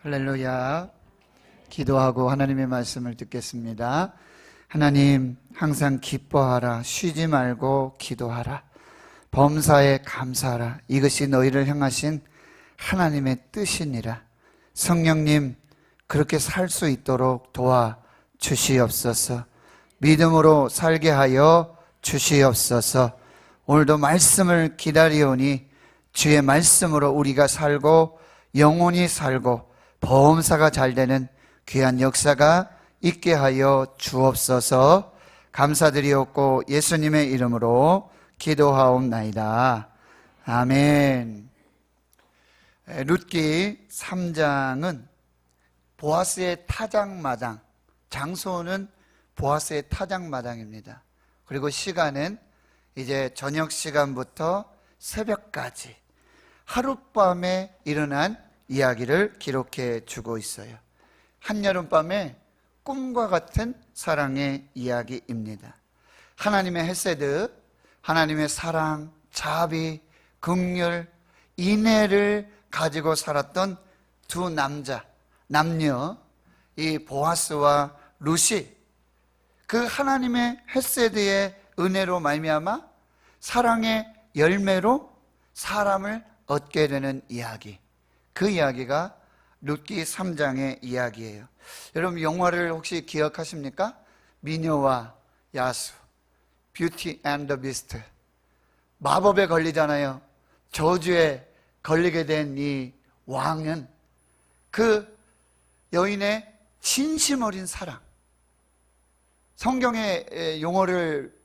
할렐루야. 기도하고 하나님의 말씀을 듣겠습니다. 하나님, 항상 기뻐하라. 쉬지 말고 기도하라. 범사에 감사하라. 이것이 너희를 향하신 하나님의 뜻이니라. 성령님, 그렇게 살 수 있도록 도와주시옵소서. 믿음으로 살게 하여 주시옵소서. 오늘도 말씀을 기다리오니 주의 말씀으로 우리가 살고 영혼이 살고 범사가 잘 되는 귀한 역사가 있게 하여 주옵소서. 감사드리옵고 예수님의 이름으로 기도하옵나이다. 아멘. 룻기 3장은 보아스의 타작마당, 장소는 보아스의 타작마당입니다. 그리고 시간은 이제 저녁 시간부터 새벽까지 하룻밤에 일어난 이야기를 기록해 주고 있어요. 한여름밤에 꿈과 같은 사랑의 이야기입니다. 하나님의 헤세드, 하나님의 사랑, 자비, 긍휼, 인애를 가지고 살았던 두 남녀, 이 보아스와 룻이 그 하나님의 헤세드의 은혜로 말미암아 사랑의 열매로 사람을 얻게 되는 이야기, 그 이야기가 룻기 3장의 이야기예요. 여러분 영화를 혹시 기억하십니까? 미녀와 야수, 뷰티 앤 더 비스트. 마법에 걸리잖아요. 저주에 걸리게 된 이 왕은 그 여인의 진심 어린 사랑, 성경의 용어를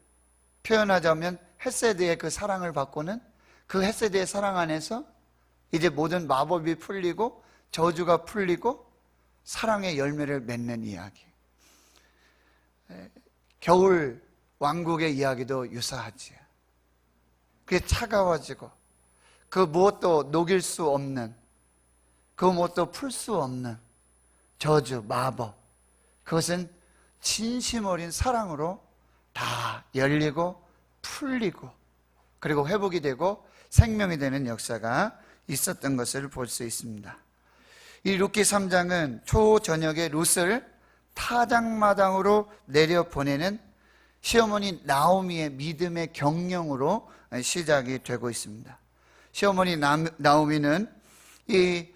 표현하자면 헤세드의 그 사랑을 받고는 그 헤세드의 사랑 안에서 이제 모든 마법이 풀리고 저주가 풀리고 사랑의 열매를 맺는 이야기. 겨울 왕국의 이야기도 유사하지요. 그게 차가워지고 그 무엇도 녹일 수 없는, 그 무엇도 풀 수 없는 저주, 마법, 그것은 진심 어린 사랑으로 다 열리고 풀리고 그리고 회복이 되고 생명이 되는 역사가 있었던 것을 볼 수 있습니다. 이 룻기 3장은 초저녁에 룻을 타작마당으로 내려보내는 시어머니 나오미의 믿음의 경영으로 시작이 되고 있습니다. 시어머니 나오미는 이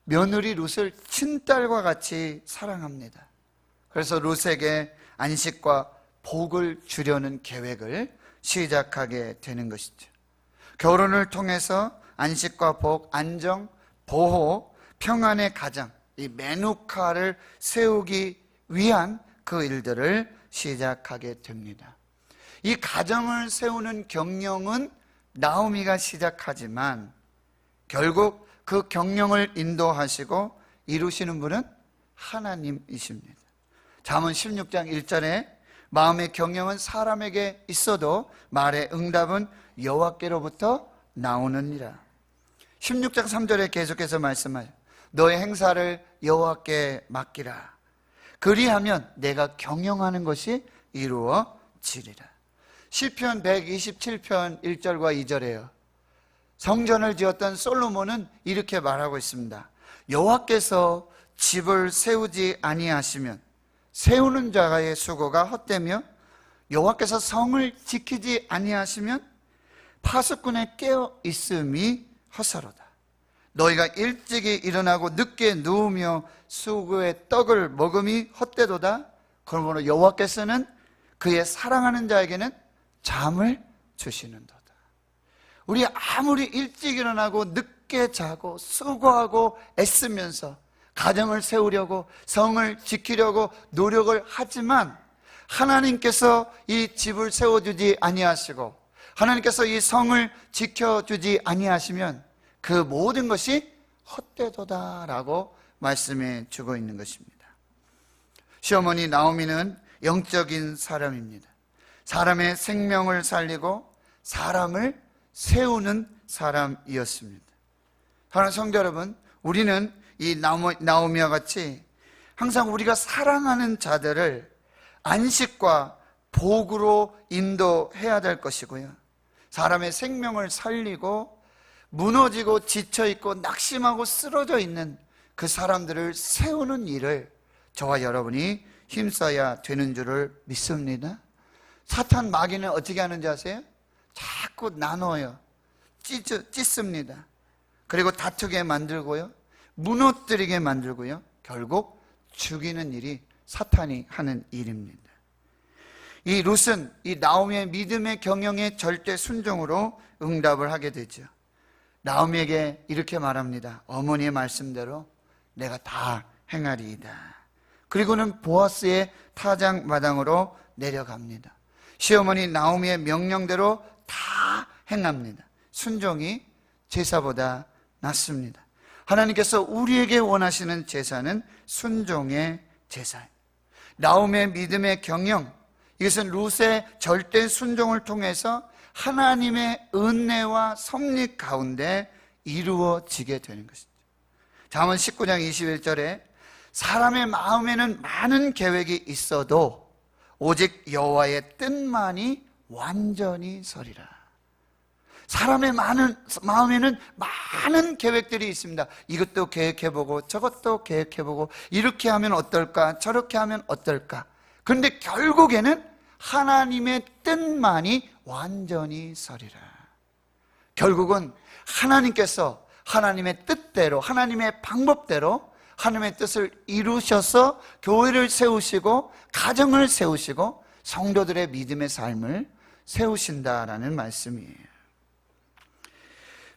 며느리 룻을 친딸과 같이 사랑합니다. 그래서 룻에게 안식과 복을 주려는 계획을 시작하게 되는 것이죠. 결혼을 통해서 안식과 복, 안정, 보호, 평안의 가정, 이 메누카를 세우기 위한 그 일들을 시작하게 됩니다. 이 가정을 세우는 경영은 나오미가 시작하지만 결국 그 경영을 인도하시고 이루시는 분은 하나님이십니다. 잠언 16장 1절에 마음의 경영은 사람에게 있어도 말의 응답은 여호와께로부터 나오느니라. 16장 3절에 계속해서 말씀하여 너의 행사를 여호와께 맡기라. 그리하면 내가 경영하는 것이 이루어지리라. 시편 127편 1절과 2절에요. 성전을 지었던 솔로몬은 이렇게 말하고 있습니다. 여호와께서 집을 세우지 아니하시면 세우는 자의 수고가 헛되며 여호와께서 성을 지키지 아니하시면 파수꾼의 깨어 있음이 헛사로다. 너희가 일찍이 일어나고 늦게 누우며 수고의 떡을 먹음이 헛되도다. 그러므로 여호와께서는 그의 사랑하는 자에게는 잠을 주시는도다. 우리 아무리 일찍 일어나고 늦게 자고 수고하고 애쓰면서 가정을 세우려고 성을 지키려고 노력을 하지만 하나님께서 이 집을 세워주지 아니하시고 하나님께서 이 성을 지켜주지 아니하시면 그 모든 것이 헛되도다라고 말씀해 주고 있는 것입니다. 시어머니 나오미는 영적인 사람입니다. 사람의 생명을 살리고 사람을 세우는 사람이었습니다. 사랑하는 성도 여러분, 우리는 이 나오미와 같이 항상 우리가 사랑하는 자들을 안식과 복으로 인도해야 될 것이고요, 사람의 생명을 살리고 무너지고 지쳐있고 낙심하고 쓰러져 있는 그 사람들을 세우는 일을 저와 여러분이 힘써야 되는 줄을 믿습니다. 사탄 마귀는 어떻게 하는지 아세요? 자꾸 나눠요. 찢습니다. 그리고 다투게 만들고요, 무너뜨리게 만들고요, 결국 죽이는 일이 사탄이 하는 일입니다. 이 룻은 이 나오미의 믿음의 경영에 절대 순종으로 응답을 하게 되죠. 나오미에게 이렇게 말합니다. 어머니의 말씀대로 내가 다 행하리이다. 그리고는 보아스의 타작마당으로 내려갑니다. 시어머니 나오미의 명령대로 다 행합니다. 순종이 제사보다 낫습니다. 하나님께서 우리에게 원하시는 제사는 순종의 제사예요. 나오미의 믿음의 경영, 이것은 룻의 절대 순종을 통해서 하나님의 은혜와 섭리 가운데 이루어지게 되는 것이죠. 잠언 19장 21절에 사람의 마음에는 많은 계획이 있어도 오직 여호와의 뜻만이 완전히 서리라. 사람의 마음에는 많은 계획들이 있습니다. 이것도 계획해보고 저것도 계획해보고 이렇게 하면 어떨까 저렇게 하면 어떨까. 그런데 결국에는 하나님의 뜻만이 완전히 서리라. 결국은 하나님께서 하나님의 뜻대로, 하나님의 방법대로 하나님의 뜻을 이루셔서 교회를 세우시고 가정을 세우시고 성도들의 믿음의 삶을 세우신다라는 말씀이에요.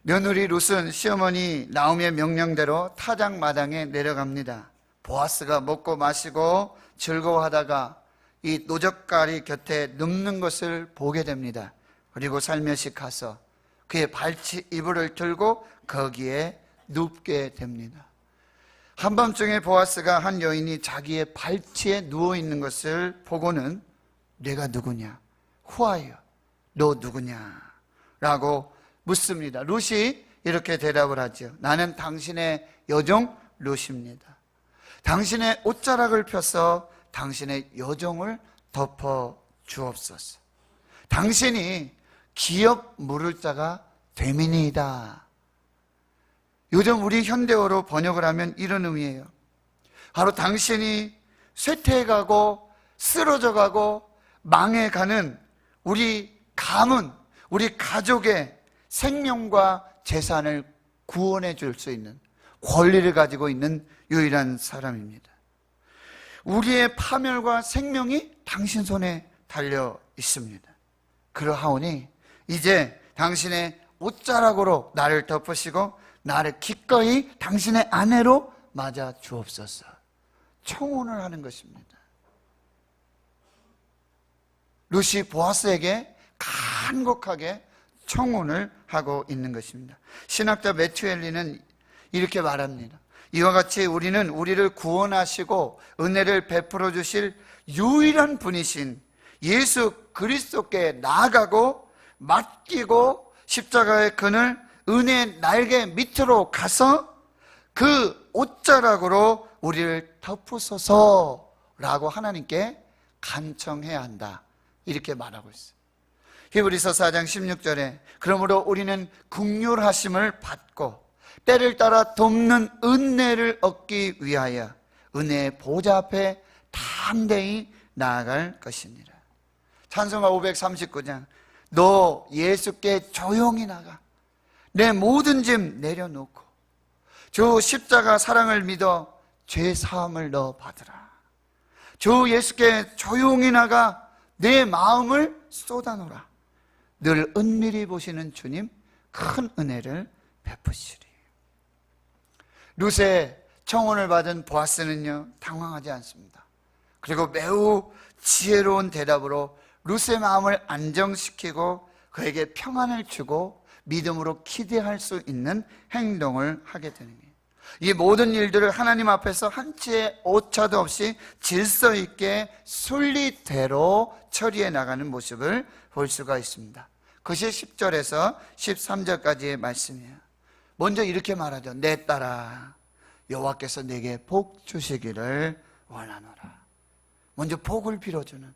며느리 룻은 시어머니 나오미의 명령대로 타작마당에 내려갑니다. 보아스가 먹고 마시고 즐거워하다가 이 노젓가리 곁에 눕는 것을 보게 됩니다. 그리고 살며시 가서 그의 발치 이불을 들고 거기에 눕게 됩니다. 한밤중에 보아스가 한 여인이 자기의 발치에 누워있는 것을 보고는 내가 누구냐? Who are you? 너 누구냐? 라고 묻습니다. 룻이 이렇게 대답을 하죠. 나는 당신의 여종 룻입니다. 당신의 옷자락을 펴서 당신의 여종을 덮어 주옵소서. 당신이 기업 물을 자가 되민이다. 요즘 우리 현대어로 번역을 하면 이런 의미예요. 바로 당신이 쇠퇴해가고 쓰러져가고 망해가는 우리 가문, 우리 가족의 생명과 재산을 구원해 줄 수 있는 권리를 가지고 있는 유일한 사람입니다. 우리의 파멸과 생명이 당신 손에 달려 있습니다. 그러하오니 이제 당신의 옷자락으로 나를 덮으시고 나를 기꺼이 당신의 아내로 맞아 주옵소서. 청혼을 하는 것입니다. 룻이 보아스에게 간곡하게 청혼을 하고 있는 것입니다. 신학자 매튜 헨리는 이렇게 말합니다. 이와 같이 우리는 우리를 구원하시고 은혜를 베풀어 주실 유일한 분이신 예수 그리스도께 나아가고 맡기고 십자가의 그늘 은혜의 날개 밑으로 가서 그 옷자락으로 우리를 덮으소서라고 하나님께 간청해야 한다, 이렇게 말하고 있어요. 히브리서 4장 16절에 그러므로 우리는 긍휼하심을 받고 때를 따라 돕는 은혜를 얻기 위하여 은혜의 보좌 앞에 담대히 나아갈 것이니라. 찬송가 539장 너 예수께 조용히 나가 내 모든 짐 내려놓고 주 십자가 사랑을 믿어 죄 사함을 너 받으라. 주 예수께 조용히 나가 내 마음을 쏟아놓으라. 늘 은밀히 보시는 주님 큰 은혜를 베푸시리. 룻의 청혼을 받은 보아스는요 당황하지 않습니다. 그리고 매우 지혜로운 대답으로 룻의 마음을 안정시키고 그에게 평안을 주고 믿음으로 기대할 수 있는 행동을 하게 되는 거예요. 이 모든 일들을 하나님 앞에서 한치의 오차도 없이 질서 있게 순리대로 처리해 나가는 모습을 볼 수가 있습니다. 그것이 10절에서 13절까지의 말씀이에요. 먼저 이렇게 말하죠. 내 딸아 여호와께서 내게 복 주시기를 원하노라. 먼저 복을 빌어주는,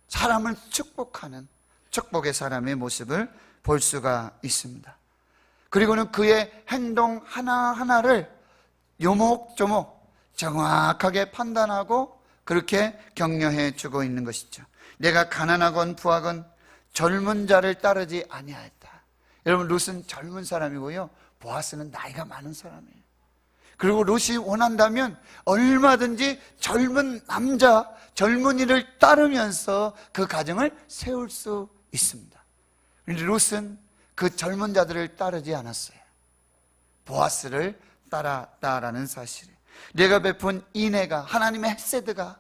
사람을 축복하는 축복의 사람의 모습을 볼 수가 있습니다. 그리고는 그의 행동 하나하나를 요목조목 정확하게 판단하고 그렇게 격려해 주고 있는 것이죠. 내가 가난하건 부하건 젊은 자를 따르지 아니하였다. 여러분, 룻은 젊은 사람이고요, 보아스는 나이가 많은 사람이에요. 그리고 룻이 원한다면 얼마든지 젊은 남자, 젊은이를 따르면서 그 가정을 세울 수 있습니다. 그런데 룻은 그 젊은 자들을 따르지 않았어요. 보아스를 따랐다라는 사실이에요. 내가 베푼 인애가, 하나님의 헤세드가,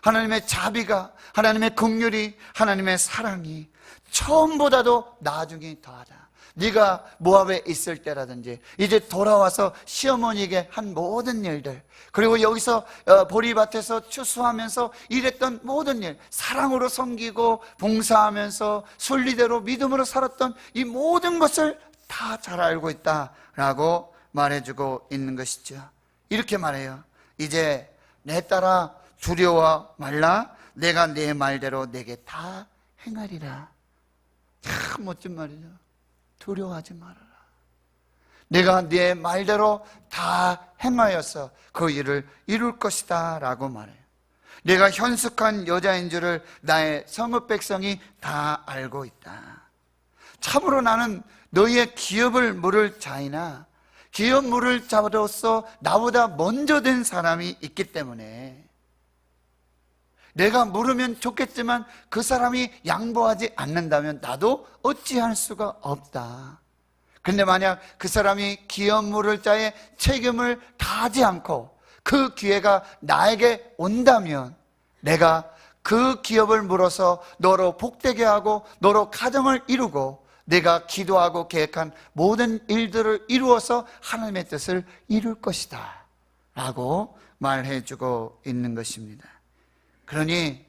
하나님의 자비가, 하나님의 긍휼이, 하나님의 사랑이 처음보다도 나중에 더하다. 네가 모압에 있을 때라든지 이제 돌아와서 시어머니에게 한 모든 일들, 그리고 여기서 보리밭에서 추수하면서 일했던 모든 일, 사랑으로 섬기고 봉사하면서 순리대로 믿음으로 살았던 이 모든 것을 다 잘 알고 있다라고 말해주고 있는 것이죠. 이렇게 말해요. 이제 내 따라 두려워 말라. 내가 내 말대로 내게 다 행하리라. 참 멋진 말이죠. 두려워하지 말아라. 내가 네 말대로 다 행하여서 그 일을 이룰 것이다 라고 말해요. 내가 현숙한 여자인 줄을 나의 성읍 백성이 다 알고 있다. 참으로 나는 너희의 기업을 물을 자이나 기업 물을 자로서 나보다 먼저 된 사람이 있기 때문에 내가 물으면 좋겠지만 그 사람이 양보하지 않는다면 나도 어찌할 수가 없다. 그런데 만약 그 사람이 기업 물을 자의 책임을 다하지 않고 그 기회가 나에게 온다면 내가 그 기업을 물어서 너로 복되게 하고 너로 가정을 이루고 내가 기도하고 계획한 모든 일들을 이루어서 하나님의 뜻을 이룰 것이다 라고 말해주고 있는 것입니다. 그러니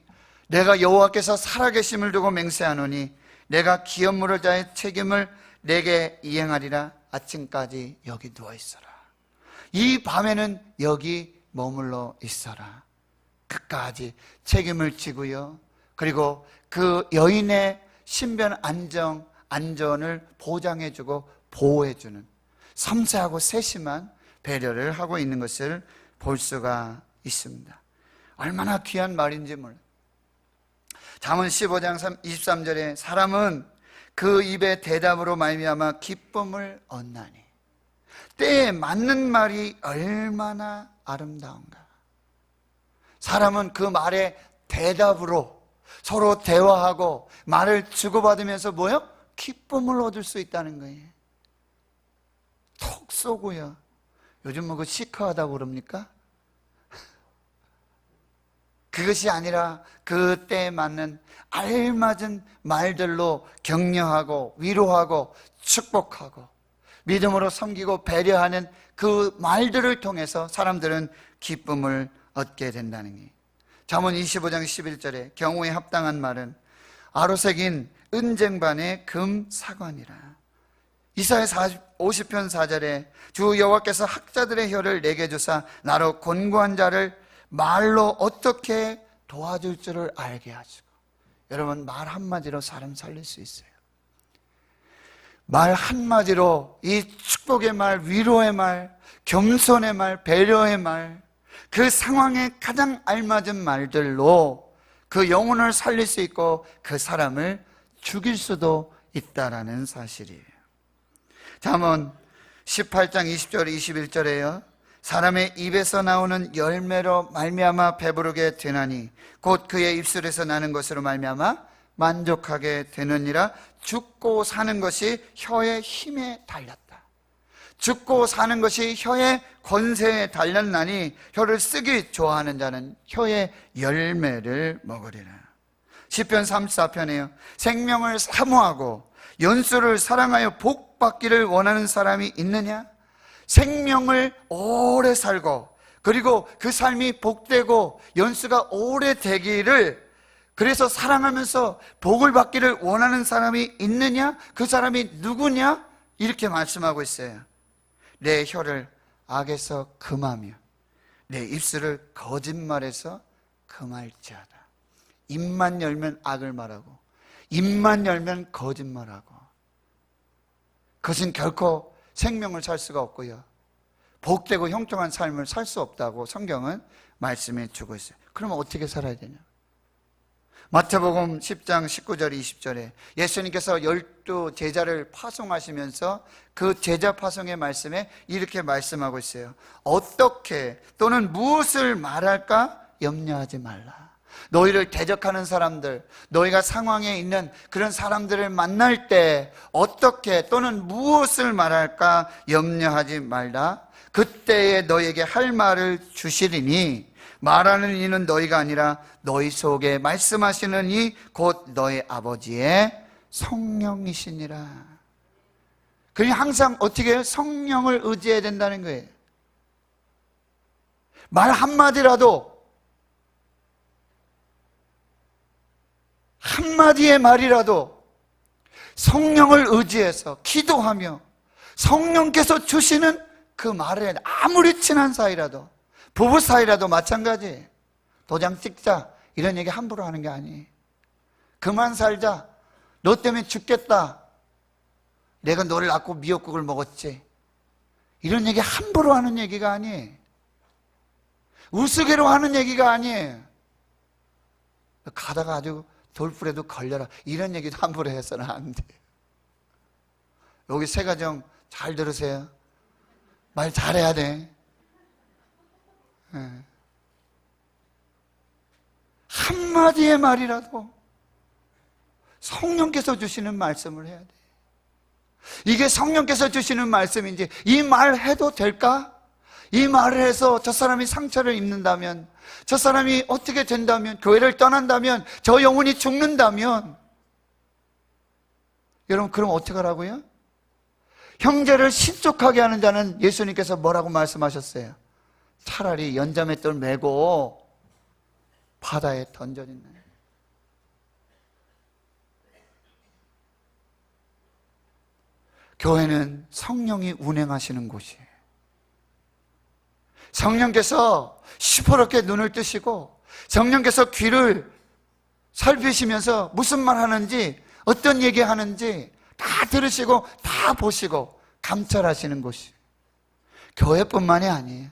내가 여호와께서 살아계심을 두고 맹세하노니 내가 기업 물을 자의 책임을 내게 이행하리라. 아침까지 여기 누워있어라. 이 밤에는 여기 머물러 있어라. 끝까지 책임을 지고요, 그리고 그 여인의 신변 안전을 보장해주고 보호해주는 섬세하고 세심한 배려를 하고 있는 것을 볼 수가 있습니다. 얼마나 귀한 말인지 몰라요. 잠언 15장 23절에 사람은 그 입의 대답으로 말미암아 기쁨을 얻나니 때에 맞는 말이 얼마나 아름다운가. 사람은 그 말의 대답으로 서로 대화하고 말을 주고받으면서 뭐요? 기쁨을 얻을 수 있다는 거예요. 톡 쏘고요. 요즘 뭐 그 시크하다고 그럽니까? 그것이 아니라 그때에 맞는 알맞은 말들로 격려하고 위로하고 축복하고 믿음으로 섬기고 배려하는 그 말들을 통해서 사람들은 기쁨을 얻게 된다는 게. 잠언 25장 11절에 경우에 합당한 말은 아로색인 은쟁반의 금 사관이라. 이사야 50편 4절에 주 여호와께서 학자들의 혀를 내게 주사 나로 곤고한 자를 말로 어떻게 도와줄 줄을 알게 하시고. 여러분, 말 한마디로 사람 살릴 수 있어요. 말 한마디로 이 축복의 말, 위로의 말, 겸손의 말, 배려의 말, 그 상황에 가장 알맞은 말들로 그 영혼을 살릴 수 있고 그 사람을 죽일 수도 있다라는 사실이에요. 잠언 18장 20절 21절에요. 사람의 입에서 나오는 열매로 말미암아 배부르게 되나니 곧 그의 입술에서 나는 것으로 말미암아 만족하게 되느니라. 죽고 사는 것이 혀의 힘에 달렸다. 죽고 사는 것이 혀의 권세에 달렸나니 혀를 쓰기 좋아하는 자는 혀의 열매를 먹으리라. 시편 34편에요. 생명을 사모하고 연수를 사랑하여 복 받기를 원하는 사람이 있느냐? 생명을 오래 살고 그리고 그 삶이 복되고 연수가 오래 되기를 그래서 사랑하면서 복을 받기를 원하는 사람이 있느냐? 그 사람이 누구냐? 이렇게 말씀하고 있어요. 내 혀를 악에서 금하며 내 입술을 거짓말에서 금할지어다. 입만 열면 악을 말하고 입만 열면 거짓말하고 그것은 결코 생명을 살 수가 없고요, 복되고 형통한 삶을 살 수 없다고 성경은 말씀해 주고 있어요. 그러면 어떻게 살아야 되냐? 마태복음 10장 19절 20절에 예수님께서 12 제자를 파송하시면서 그 제자 파송의 말씀에 이렇게 말씀하고 있어요. 어떻게 또는 무엇을 말할까 염려하지 말라. 너희를 대적하는 사람들, 너희가 상황에 있는 그런 사람들을 만날 때 어떻게 또는 무엇을 말할까 염려하지 말라. 그때에 너희에게 할 말을 주시리니 말하는 이는 너희가 아니라 너희 속에 말씀하시는 이 곧 너희 아버지의 성령이시니라. 그러니 항상 어떻게 해요? 성령을 의지해야 된다는 거예요. 말 한마디라도, 한마디의 말이라도 성령을 의지해서 기도하며 성령께서 주시는 그 말에, 아무리 친한 사이라도, 부부 사이라도 마찬가지. 도장 찍자 이런 얘기 함부로 하는 게 아니에요. 그만 살자, 너 때문에 죽겠다, 내가 너를 낳고 미역국을 먹었지, 이런 얘기 함부로 하는 얘기가 아니에요. 우스개로 하는 얘기가 아니에요. 가다가 아주 돌불에도 걸려라, 이런 얘기도 함부로 해서는 안 돼요. 여기 세 가정 잘 들으세요. 말 잘해야 돼. 한마디의 말이라도 성령께서 주시는 말씀을 해야 돼. 이게 성령께서 주시는 말씀인지, 이 말 해도 될까? 이 말을 해서 저 사람이 상처를 입는다면, 저 사람이 어떻게 된다면, 교회를 떠난다면, 저 영혼이 죽는다면, 여러분 그럼 어떻게 하라고요? 형제를 신속하게 하는 자는 예수님께서 뭐라고 말씀하셨어요? 차라리 연자맷돌 메고 바다에 던져진다. 교회는 성령이 운행하시는 곳이에요. 성령께서 시퍼렇게 눈을 뜨시고 성령께서 귀를 살피시면서 무슨 말 하는지, 어떤 얘기 하는지 다 들으시고 다 보시고 감찰하시는 곳이에요. 교회뿐만이 아니에요.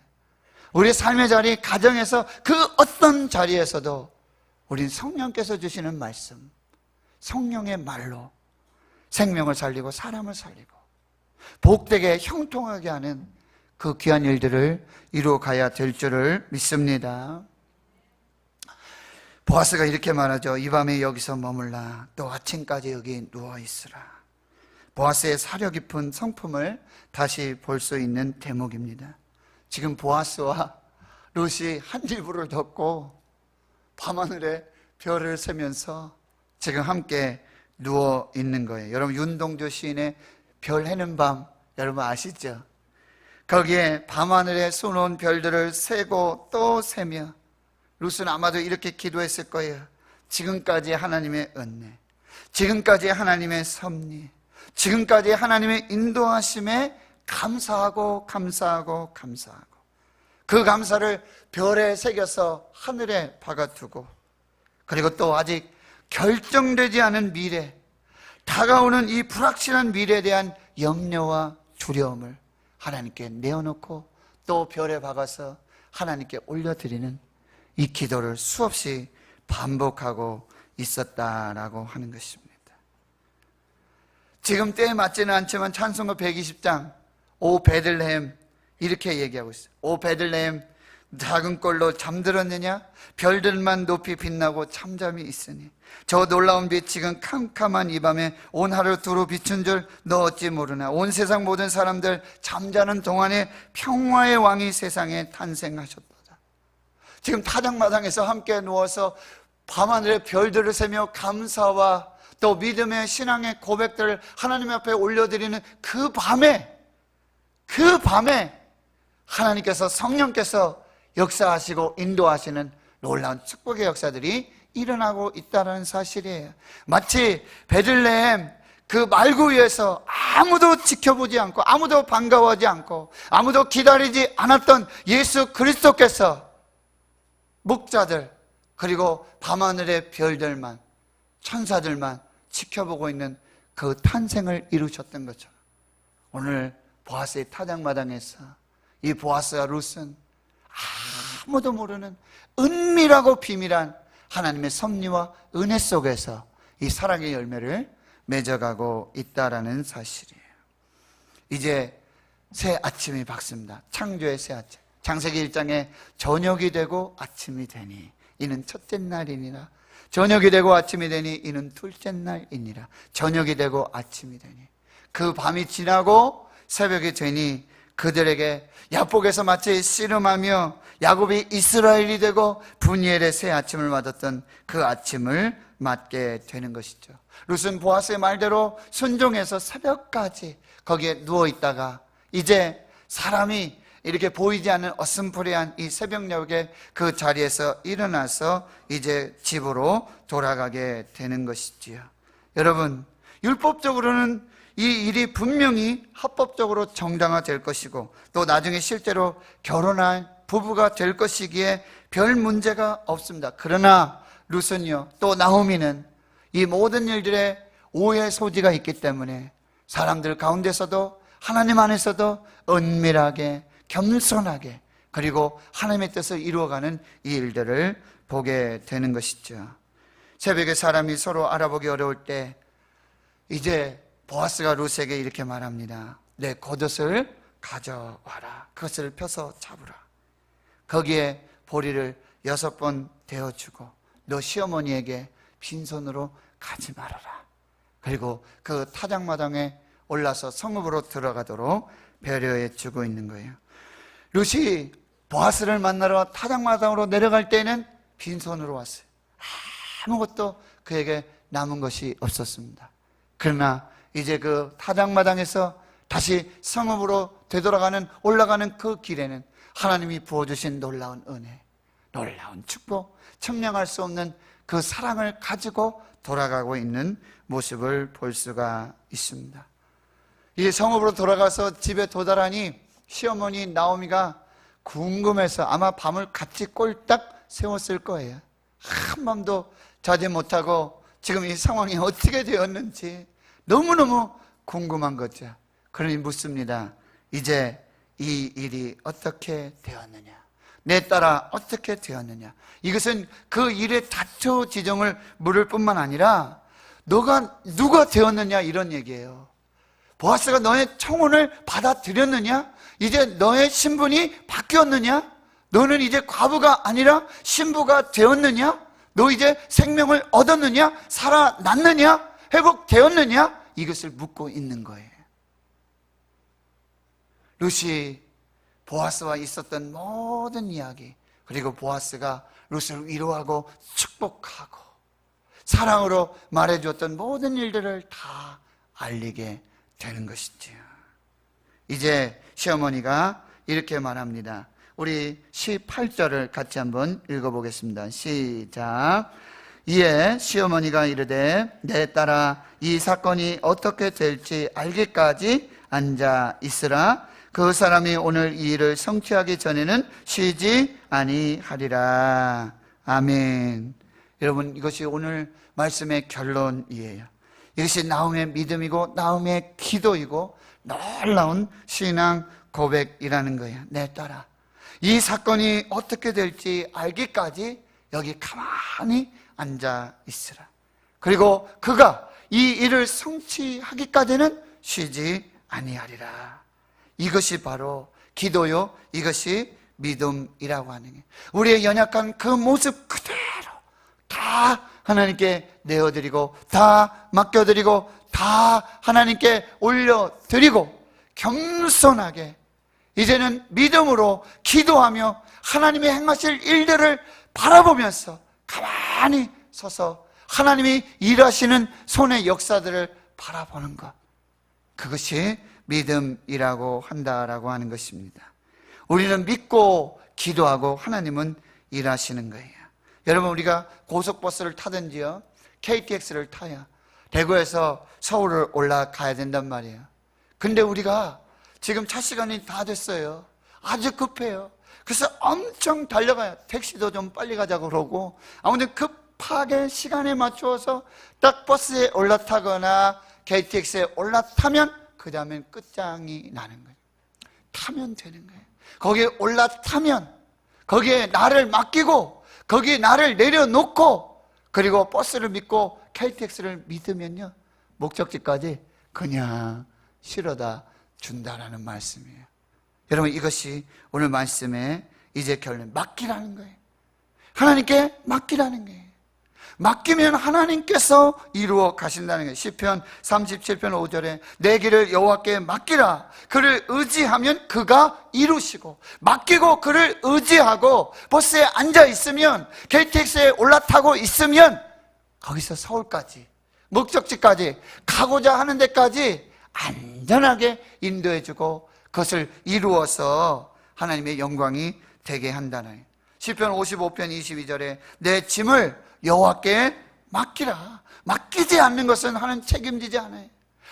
우리 삶의 자리, 가정에서 그 어떤 자리에서도 우린 성령께서 주시는 말씀, 성령의 말로 생명을 살리고 사람을 살리고 복되게 형통하게 하는 그 귀한 일들을 이루어가야 될 줄을 믿습니다. 보아스가 이렇게 말하죠. 이 밤에 여기서 머물라, 또 아침까지 여기 누워있으라. 보아스의 사려 깊은 성품을 다시 볼 수 있는 대목입니다. 지금 보아스와 룻이 한 이불을 덮고 밤하늘에 별을 세면서 지금 함께 누워 있는 거예요. 여러분 윤동주 시인의 별 해는 밤 여러분 아시죠? 거기에 밤하늘에 쏘놓은 별들을 세고 또 세며 룻은 아마도 이렇게 기도했을 거예요. 지금까지 하나님의 은혜, 지금까지 하나님의 섭리, 지금까지 하나님의 인도하심에 감사하고 감사하고 감사하고, 그 감사를 별에 새겨서 하늘에 박아두고, 그리고 또 아직 결정되지 않은 미래, 다가오는 이 불확실한 미래에 대한 염려와 두려움을 하나님께 내어놓고 또 별에 박아서 하나님께 올려드리는 이 기도를 수없이 반복하고 있었다라고 하는 것입니다. 지금 때에 맞지는 않지만 찬송가 120장 오 베들레헴 이렇게 얘기하고 있어요. 오 베들레헴 작은 꼴로 잠들었느냐? 별들만 높이 빛나고 잠잠히 있으니 저 놀라운 빛 지금 캄캄한 이 밤에 온 하루 두루 비춘 줄 너 어찌 모르나? 온 세상 모든 사람들 잠자는 동안에 평화의 왕이 세상에 탄생하셨도다. 지금 타작마당에서 함께 누워서 밤하늘의 별들을 세며 감사와 또 믿음의 신앙의 고백들을 하나님 앞에 올려드리는 그 밤에 하나님께서, 성령께서 역사하시고 인도하시는 놀라운 축복의 역사들이 일어나고 있다는 사실이에요. 마치 베들레헴 그 말구 위에서 아무도 지켜보지 않고 아무도 반가워하지 않고 아무도 기다리지 않았던 예수 그리스도께서 목자들 그리고 밤하늘의 별들만, 천사들만 지켜보고 있는 그 탄생을 이루셨던 것처럼 오늘 보아스의 타작마당에서 이 보아스와 룻은 아무도 모르는 은밀하고 비밀한 하나님의 섭리와 은혜 속에서 이 사랑의 열매를 맺어가고 있다라는 사실이에요. 이제 새 아침이 밝습니다. 창조의 새 아침. 창세기 1장에 저녁이 되고 아침이 되니 이는 첫째 날이니라. 저녁이 되고 아침이 되니 이는 둘째 날이니라. 저녁이 되고 아침이 되니 그 밤이 지나고 새벽이 되니 그들에게 야복에서 마치 씨름하며 야곱이 이스라엘이 되고 분이엘의 새 아침을 맞았던 그 아침을 맞게 되는 것이죠. 룻은 보아스의 말대로 순종해서 새벽까지 거기에 누워있다가 이제 사람이 이렇게 보이지 않는 어슴푸레한 이 새벽녘에 그 자리에서 일어나서 이제 집으로 돌아가게 되는 것이지요. 여러분, 율법적으로는 이 일이 분명히 합법적으로 정당화될 것이고 또 나중에 실제로 결혼할 부부가 될 것이기에 별 문제가 없습니다. 그러나 룻은요, 또 나오미는 이 모든 일들에 오해 소지가 있기 때문에 사람들 가운데서도 하나님 안에서도 은밀하게 겸손하게 그리고 하나님의 뜻을 이루어가는 이 일들을 보게 되는 것이죠. 새벽에 사람이 서로 알아보기 어려울 때 이제 보아스가 룻에게 이렇게 말합니다. 내 겉옷을 가져와라. 그것을 펴서 잡으라. 거기에 보리를 6번 데워주고 너 시어머니에게 빈손으로 가지 말아라. 그리고 그 타작마당에 올라서 성읍으로 들어가도록 배려해 주고 있는 거예요. 룻이 보아스를 만나러 타작마당으로 내려갈 때는 빈손으로 왔어요. 아무것도 그에게 남은 것이 없었습니다. 그러나 이제 그 타작마당에서 다시 성읍으로 되돌아가는 올라가는 그 길에는 하나님이 부어주신 놀라운 은혜, 놀라운 축복, 측량할 수 없는 그 사랑을 가지고 돌아가고 있는 모습을 볼 수가 있습니다. 이 성읍으로 돌아가서 집에 도달하니 시어머니 나오미가 궁금해서 아마 밤을 같이 꼴딱 세웠을 거예요. 한밤도 자지 못하고 지금 이 상황이 어떻게 되었는지 너무너무 궁금한 거죠. 그러니 묻습니다. 이제 이 일이 어떻게 되었느냐? 내 딸아 어떻게 되었느냐? 이것은 그 일의 다투 지정을 물을 뿐만 아니라 너가 누가 되었느냐 이런 얘기예요. 보아스가 너의 청혼을 받아들였느냐? 이제 너의 신분이 바뀌었느냐? 너는 이제 과부가 아니라 신부가 되었느냐? 너 이제 생명을 얻었느냐? 살아났느냐? 회복되었느냐? 이것을 묻고 있는 거예요. 룻이 보아스와 있었던 모든 이야기, 그리고 보아스가 룻을 위로하고 축복하고 사랑으로 말해주었던 모든 일들을 다 알리게 되는 것이지요. 이제 시어머니가 이렇게 말합니다. 우리 18절을 같이 한번 읽어보겠습니다. 시작. 이에 시어머니가 이르되 내 딸아 이 사건이 어떻게 될지 알기까지 앉아 있으라. 그 사람이 오늘 이 일을 성취하기 전에는 쉬지 아니하리라. 아멘. 여러분, 이것이 오늘 말씀의 결론이에요. 이것이 나음의 믿음이고 나음의 기도이고 놀라운 신앙 고백이라는 거예요. 내 딸아, 이 사건이 어떻게 될지 알기까지 여기 가만히 앉아 있으라. 그리고 그가 이 일을 성취하기까지는 쉬지 아니하리라. 이것이 바로 기도요, 이것이 믿음이라고 하는 게, 우리의 연약한 그 모습 그대로 다 하나님께 내어드리고 다 맡겨드리고 다 하나님께 올려드리고 겸손하게 이제는 믿음으로 기도하며 하나님이 행하실 일들을 바라보면서 가만히 서서 하나님이 일하시는 손의 역사들을 바라보는 것, 그것이 믿음이라고 한다라고 하는 것입니다. 우리는 믿고 기도하고 하나님은 일하시는 거예요. 여러분, 우리가 고속버스를 타든지요, KTX를 타야 대구에서 서울을 올라가야 된단 말이에요. 근데 우리가 지금 차 시간이 다 됐어요. 아주 급해요. 그래서 엄청 달려가요. 택시도 좀 빨리 가자고 그러고, 아무튼 급하게 시간에 맞추어서 딱 버스에 올라타거나 KTX에 올라타면 그 다음엔 끝장이 나는 거예요. 타면 되는 거예요. 거기에 올라타면, 거기에 나를 맡기고, 거기에 나를 내려놓고, 그리고 버스를 믿고 KTX를 믿으면요, 목적지까지 그냥 실어다 준다라는 말씀이에요. 여러분, 이것이 오늘 말씀의 이제 결론, 맡기라는 거예요. 하나님께 맡기라는 거예요. 맡기면 하나님께서 이루어 가신다는 거예요. 시편 37편 5절에 내 길을 여호와께 맡기라. 그를 의지하면 그가 이루시고, 맡기고 그를 의지하고 버스에 앉아 있으면, KTX에 올라타고 있으면 거기서 서울까지, 목적지까지, 가고자 하는 데까지 안전하게 인도해주고 그것을 이루어서 하나님의 영광이 되게 한다는 거예요. 시편 55편 22절에 내 짐을 여호와께 맡기라. 맡기지 않는 것은 하나님 책임지지 않아요.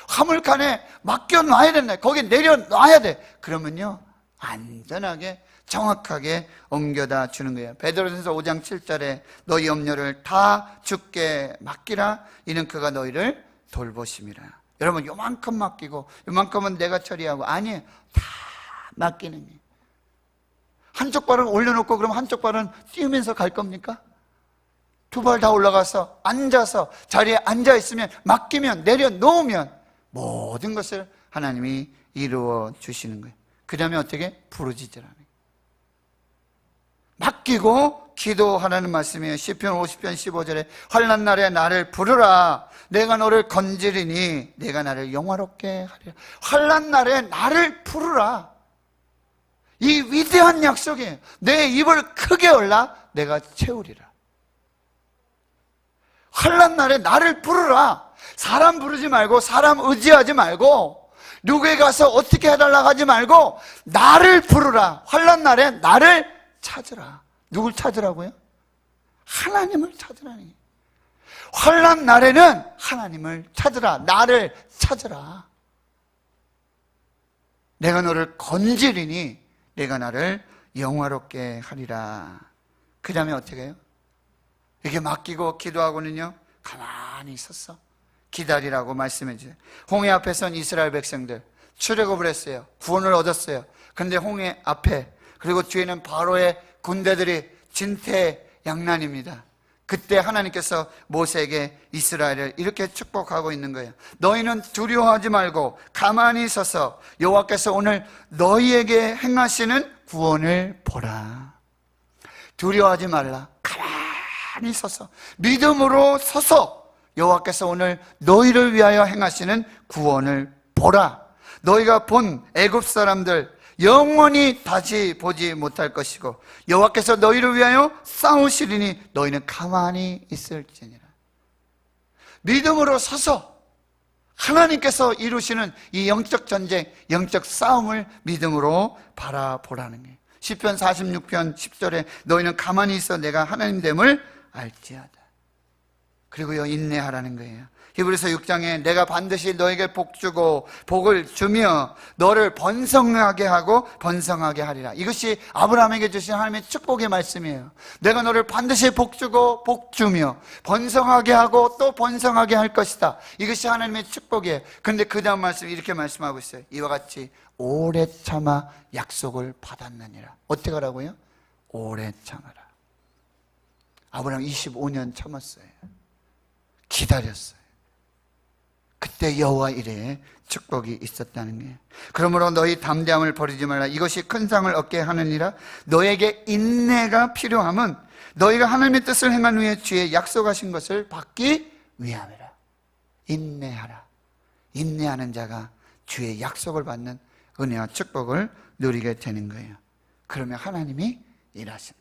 화물칸에 맡겨놔야 된다. 거기에 내려놔야 돼. 그러면요, 안전하게 정확하게 옮겨다 주는 거예요. 베드로전서 5장 7절에 너희 염려를 다 주께 맡기라. 이는 그가 너희를 돌보심이라. 여러분, 요만큼 맡기고 요만큼은 내가 처리하고, 아니에요. 다 맡기는 거예요. 한쪽 발은 올려놓고 그럼 한쪽 발은 띄우면서 갈 겁니까? 두 발 다 올라가서 앉아서 자리에 앉아 있으면, 맡기면, 내려놓으면 모든 것을 하나님이 이루어 주시는 거예요. 그 다음에 어떻게? 부르짖으라는 거예요. 맡기고 기도하라는 말씀이에요. 시편 50편 15절에 환난 날에 나를 부르라. 내가 너를 건지리니 내가 나를 영화롭게 하리라. 환난 날에 나를 부르라. 이 위대한 약속이에요. 내 입을 크게 열라 내가 채우리라. 환난 날에 나를 부르라. 사람 부르지 말고, 사람 의지하지 말고, 누구에 가서 어떻게 해달라고 하지 말고 나를 부르라. 환난 날에 나를 찾으라. 누굴 찾으라고요? 하나님을 찾으라니. 환난 날에는 하나님을 찾으라. 나를 찾으라. 내가 너를 건지리니 내가 나를 영화롭게 하리라. 그 다음에 어떻게 해요? 이렇게 맡기고 기도하고는요, 가만히 있었어. 기다리라고 말씀해 주세요. 홍해 앞에 선 이스라엘 백성들 출애굽을 했어요. 구원을 얻었어요. 그런데 홍해 앞에, 그리고 뒤에는 바로의 군대들이 진퇴양난입니다. 그때 하나님께서 모세에게 이스라엘을 이렇게 축복하고 있는 거예요. 너희는 두려워하지 말고 가만히 서서 여호와께서 오늘 너희에게 행하시는 구원을 보라. 두려워하지 말라. 가만히 서서, 믿음으로 서서 여호와께서 오늘 너희를 위하여 행하시는 구원을 보라. 너희가 본 애굽 사람들 영원히 다시 보지 못할 것이고 여호와께서 너희를 위하여 싸우시리니 너희는 가만히 있을지니라. 믿음으로 서서 하나님께서 이루시는 이 영적 전쟁, 영적 싸움을 믿음으로 바라보라는 거예요. 시편 46편 10절에 너희는 가만히 있어 내가 하나님됨을 알지어다. 그리고요, 인내하라는 거예요. 히브리서 6장에 내가 반드시 너에게 복 주고 복을 주며 너를 번성하게 하고 번성하게 하리라. 이것이 아브라함에게 주신 하나님의 축복의 말씀이에요. 내가 너를 반드시 복 주고 복 주며 번성하게 하고 또 번성하게 할 것이다. 이것이 하나님의 축복이에요. 그런데 그 다음 말씀 이렇게 말씀하고 있어요. 이와 같이 오래 참아 약속을 받았느니라. 어떻게 하라고요? 오래 참아라. 아브라함 25년 참았어요. 기다렸어요. 그때 여호와 이레의 축복이 있었다는 거예요. 그러므로 너희 담대함을 버리지 말라. 이것이 큰 상을 얻게 하느니라. 너에게 인내가 필요함은 너희가 하나님의 뜻을 행한 후에 주의 약속하신 것을 받기 위함이라. 인내하라. 인내하는 자가 주의 약속을 받는 은혜와 축복을 누리게 되는 거예요. 그러면 하나님이 일하신다.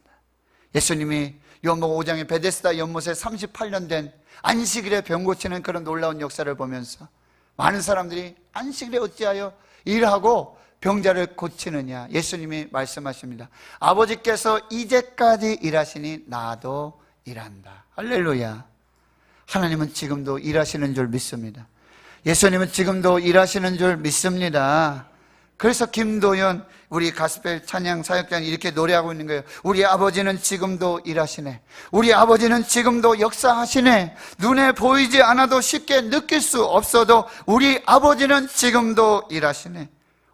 예수님이 요한복음 5장에 베데스다 연못에 38년 된 안식일에 병 고치는 그런 놀라운 역사를 보면서 많은 사람들이 안식일에 어찌하여 일하고 병자를 고치느냐, 예수님이 말씀하십니다. 아버지께서 이제까지 일하시니 나도 일한다. 할렐루야. 하나님은 지금도 일하시는 줄 믿습니다. 예수님은 지금도 일하시는 줄 믿습니다. 그래서 김도연 우리 가스펠 찬양 사역자는 이렇게 노래하고 있는 거예요. 우리 아버지는 지금도 일하시네. 우리 아버지는 지금도 역사하시네. 눈에 보이지 않아도 쉽게 느낄 수 없어도 우리 아버지는 지금도 일하시네.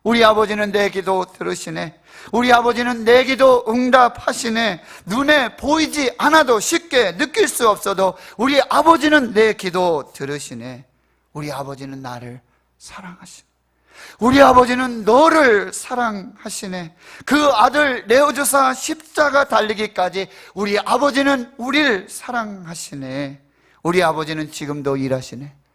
우리 아버지는 내 기도 들으시네. 우리 아버지는 내 기도 응답하시네. 눈에 보이지 않아도 쉽게 느낄 수 없어도 우리 아버지는 내 기도 들으시네. 우리 아버지는 나를 사랑하시네. 우리 아버지는 너를 사랑하시네. 그 아들 내어주사 십자가 달리기까지 우리 아버지는 우리를 사랑하시네. 우리 아버지는 지금도 일하시네.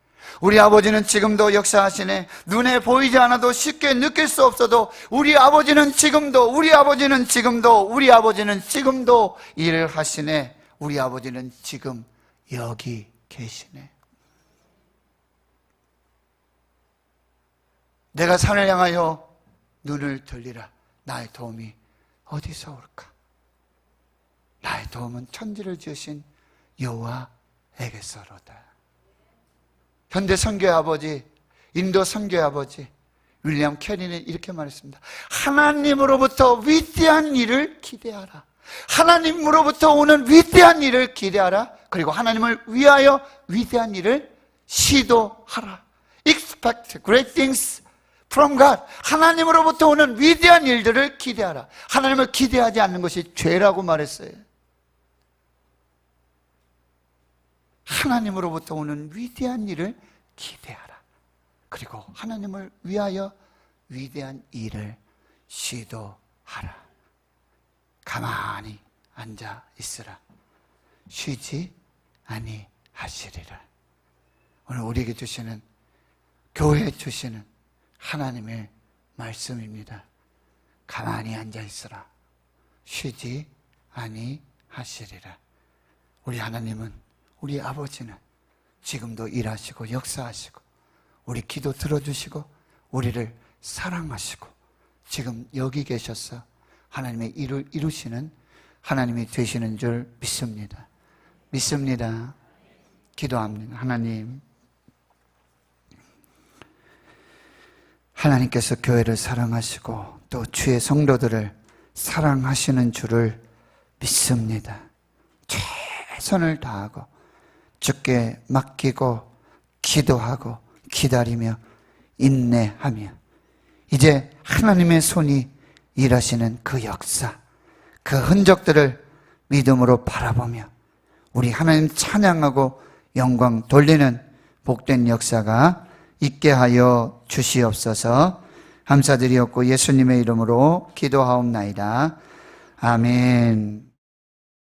우리 아버지는 지금도 역사하시네. 눈에 보이지 않아도 쉽게 느낄 수 없어도 우리 아버지는 지금도 일을 하시네. 우리 아버지는 지금 여기 계시네. 내가 산을 향하여 눈을 들리라. 나의 도움이 어디서 올까? 나의 도움은 천지를 지으신 여호와에게서로다. 현대 선교의 아버지, 인도 선교의 아버지 윌리엄 캐리는 이렇게 말했습니다. 하나님으로부터 위대한 일을 기대하라. 하나님으로부터 오는 위대한 일을 기대하라. 그리고 하나님을 위하여 위대한 일을 시도하라. Expect great things from God. 하나님으로부터 오는 위대한 일들을 기대하라. 하나님을 기대하지 않는 것이 죄라고 말했어요. 하나님으로부터 오는 위대한 일을 기대하라. 그리고 하나님을 위하여 위대한 일을 시도하라. 가만히 앉아 있으라. 쉬지 아니하시리라. 오늘 우리에게 주시는, 교회에 주시는 하나님의 말씀입니다. 가만히 앉아 있으라. 쉬지 아니하시리라. 우리 하나님은, 우리 아버지는 지금도 일하시고 역사하시고 우리 기도 들어주시고 우리를 사랑하시고 지금 여기 계셔서 하나님의 일을 이루시는 하나님이 되시는 줄 믿습니다. 믿습니다. 기도합니다. 하나님께서 교회를 사랑하시고 또 주의 성도들을 사랑하시는 줄을 믿습니다. 최선을 다하고 주께 맡기고 기도하고 기다리며 인내하며 이제 하나님의 손이 일하시는 그 역사, 그 흔적들을 믿음으로 바라보며 우리 하나님 찬양하고 영광 돌리는 복된 역사가 있게 하여 주시옵소서. 감사드리옵고 예수님의 이름으로 기도하옵나이다. 아멘.